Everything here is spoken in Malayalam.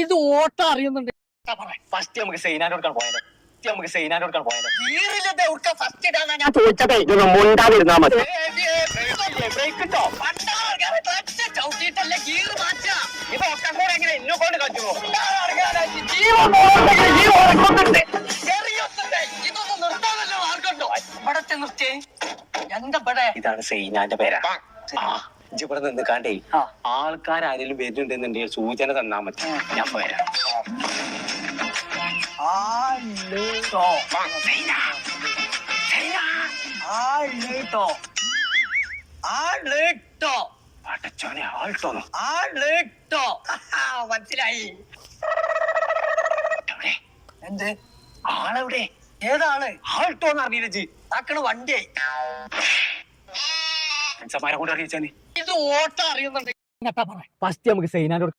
ഇത് ഓട്ടം അറിയുന്നുണ്ട്. ഫസ്റ്റ് നമുക്ക് സൈനാനോട് പോയാലോ? നമുക്ക് സൈനാനോട് പോയാലോ? ഫസ്റ്റ് ഇടാന്നാ ഞാൻ ചോദിച്ചതേ ഇതൊന്നും മുണ്ടാതിരുന്നാ മതി. ചവിട്ടിട്ടല്ലേ ഗീർ മാറ്റാ. ഇതൊക്കെ കൂടെ എങ്ങനെ എന്നെ കൊണ്ട് കച്ചുമോ? ഇതൊന്നും നിർത്താനല്ലോ മാർഗുണ്ടോ? ഇവിടെ നിർത്തിയേ എന്താ ഇവിടെ? ഇതാണ് സൈനാന്റെ പേരാ. ഇവിടെ നിന്ന് കാണ്ടേ ആൾക്കാരും വരുന്നുണ്ടെന്നുണ്ടെങ്കിൽ സൂചന തന്നാ മതി, ഞാൻ വരാം. മനസ്സിലായി. എന്ത് ആളെവിടെ? ഏതാണ് ആൾട്ടോന്ന് അറിയില്ല. ആക്കണ വണ്ടിയായി. മനുഷ്യന്മാരെ കൊണ്ട് അറിയിച്ചാ ഇത് ഓട്ടം അറിയുന്നുണ്ട്. ഫസ്റ്റ് നമുക്ക് സൈനാനോട്